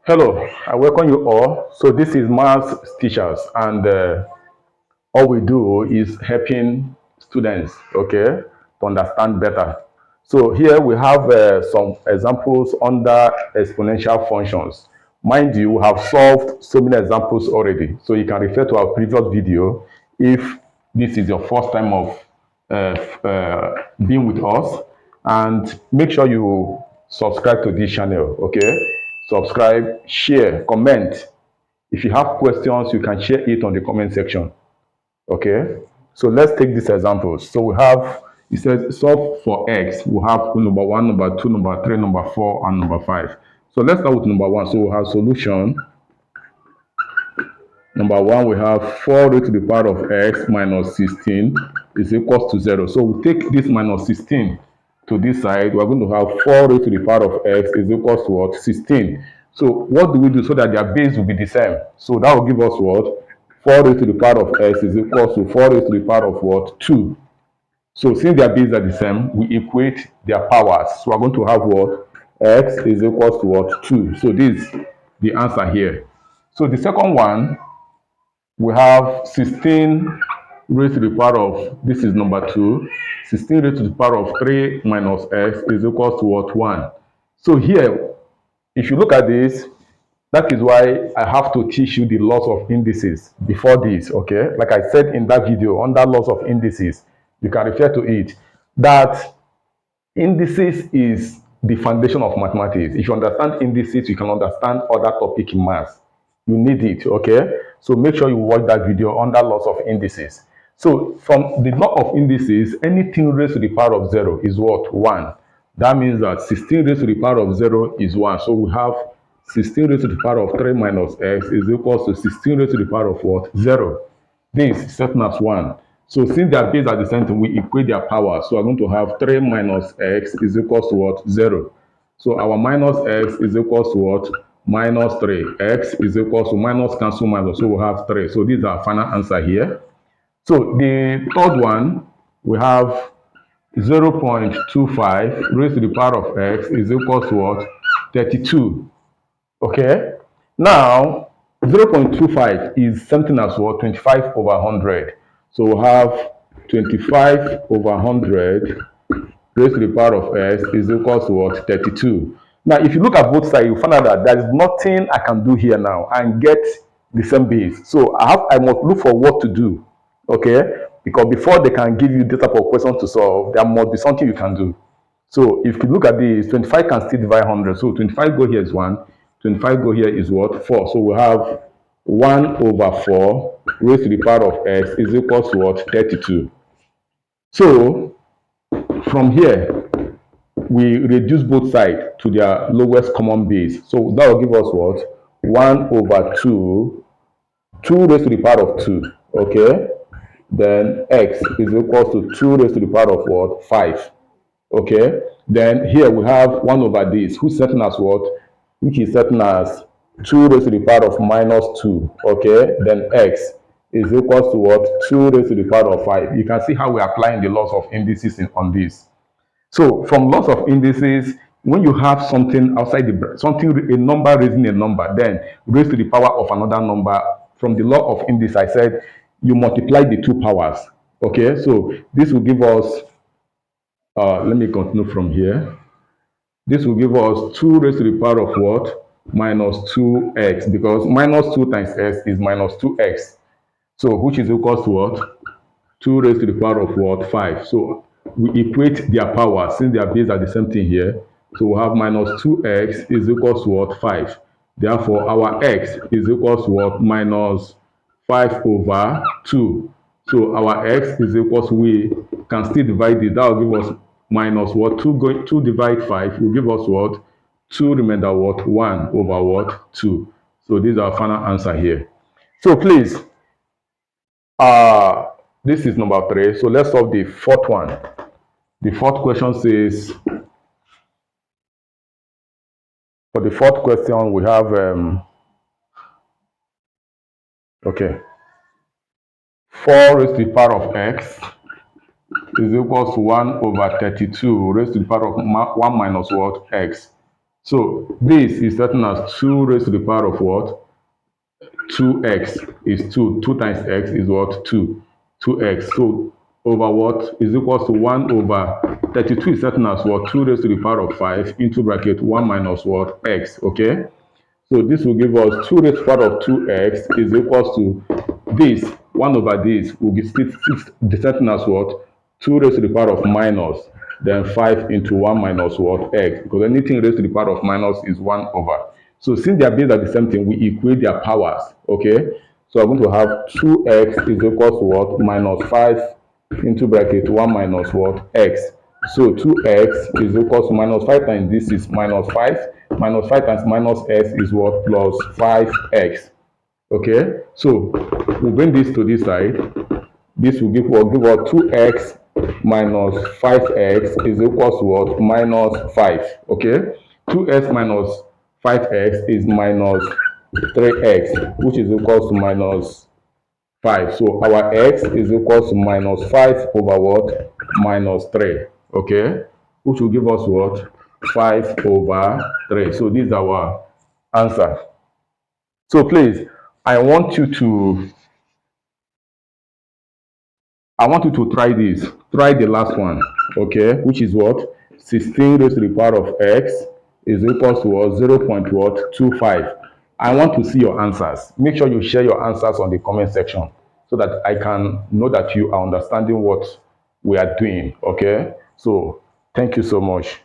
Hello, I welcome you all. So this is maths teachers, and all we do is helping students, okay, to understand better. So here we have some examples under exponential functions. Mind you, we have solved so many examples already. So you can refer to our previous video if this is your first time of being with us. And make sure you subscribe to this channel, okay? Subscribe, share, comment. If you have questions, you can share it on the comment section. Okay, so let's take these examples. So we have, it says solve for x. We have number 1, number 2, number 3, number 4, and number 5. So let's start with number 1. So we have solution. Number 1, we have 4 raised to the power of x minus 16 is equals to 0. So we take this minus 16 to this side. We're going to have 4 raised to the power of x is equals to what? 16. So what do we do so that their base will be the same? So that will give us what? 4 raised to the power of x is equals to 4 raised to the power of what? 2. So since their bases are the same, we equate their powers. So we're going to have what? X is equals to what? 2. So this is the answer here. So the second one, we have 16 raised to the power of, this is number 2, 16 raised to the power of 3 minus x is equals to what? 1. So here, if you look at this, that is why I have to teach you the laws of indices before this, okay? Like I said in that video, under laws of indices, you can refer to it, that indices is the foundation of mathematics. If you understand indices, you can understand other topic in maths. You need it, okay? So make sure you watch that video under laws of indices. So from the law of indices, anything raised to the power of 0 is what? 1. That means that 16 raised to the power of 0 is 1. So we have 16 raised to the power of 3 minus x is equals to 16 raised to the power of what? 0. This is certain as 1. So since their base are the same thing, we equate their power. So we're going to have 3 minus x is equals to what? 0. So our minus x is equals to what? Minus 3. X is equals to minus cancel minus. So we have 3. So this is our final answer here. So the third one, we have 0.25 raised to the power of x is equals to what? 32. Okay. Now, 0.25 is something as what? 25 over 100. So we have 25 over 100 raised to the power of x is equals to what? 32. Now, if you look at both sides, you find out that there is nothing I can do here now and get the same base. So I must look for what to do, okay? Because before they can give you this type of question to solve, there must be something you can do. So if you look at this, 25 can still divide 100. So 25 go here is 1. 25 go here is what? 4. So we have 1 over 4 raised to the power of x is equals to what? 32. So from here, we reduce both sides to their lowest common base. So that will give us what? 1 over 2, 2 raised to the power of 2, okay? Then x is equals to 2 raised to the power of what? 5, okay? Then here we have 1 over this, which is certain as what? Which is certain as 2 raised to the power of minus 2, okay? Then x is equals to what? 2 raised to the power of 5. You can see how we're applying the laws of indices on this. So from laws of indices, when you have something outside a number raising a number, then raised to the power of another number, from the law of indices, I said you multiply the two powers. Okay, so this will give us, let me continue from here. This will give us 2 raised to the power of what? Minus 2x, because minus 2 times x is minus 2x. So which is equals to what? 2 raised to the power of what? 5. So we equate their power since their base are the same thing here. So we have minus 2x is equals to what? 5. Therefore, our x is equals to what? Minus 5 over 2. So our x is equals to, we can still divide it. That will give us minus what? 2 divide 5 will give us what? 2 remainder what? 1 over what? 2. So this is our final answer here. So please, this is number 3. So let's solve the fourth one. The fourth question says, for the fourth question, we have, okay, 4 raised to the power of x is equals to 1 over 32 raised to the power of 1 minus what? X. So this is written as 2 raised to the power of what? 2x is 2. 2 times x is what? 2. 2x. So over what is equals to 1 over 32 is certain as what? 2 raised to the power of 5 into bracket 1 minus what? X. Okay. So this will give us 2 raised to the power of 2x is equals to this. 1 over this will be the certain as what? 2 raised to the power of minus, then 5 into 1 minus what? X. Because anything raised to the power of minus is 1 over. So since they are based at the same thing, we equate their powers. Okay. So I'm going to have 2x is equals to what? Minus 5 into bracket 1 minus what? X. So 2x is equals to minus 5 times this is minus 5. Minus 5 times minus x is what? Plus 5x. Okay. So we'll bring this to this side. This will give us 2x minus 5x is equals to what? Minus 5. Okay. 2x minus 5x is minus 3x, which is equals to minus 5. So our x is equals to minus 5 over what? Minus 3. Okay. Which will give us what? 5 over 3. So this is our answer. So please, I want you to try this. Try the last one, okay? Which is what? 16 raised to the power of x is equals to what? 0.25. I want to see your answers. Make sure you share your answers on the comment section so that I can know that you are understanding what we are doing, okay? So, thank you so much.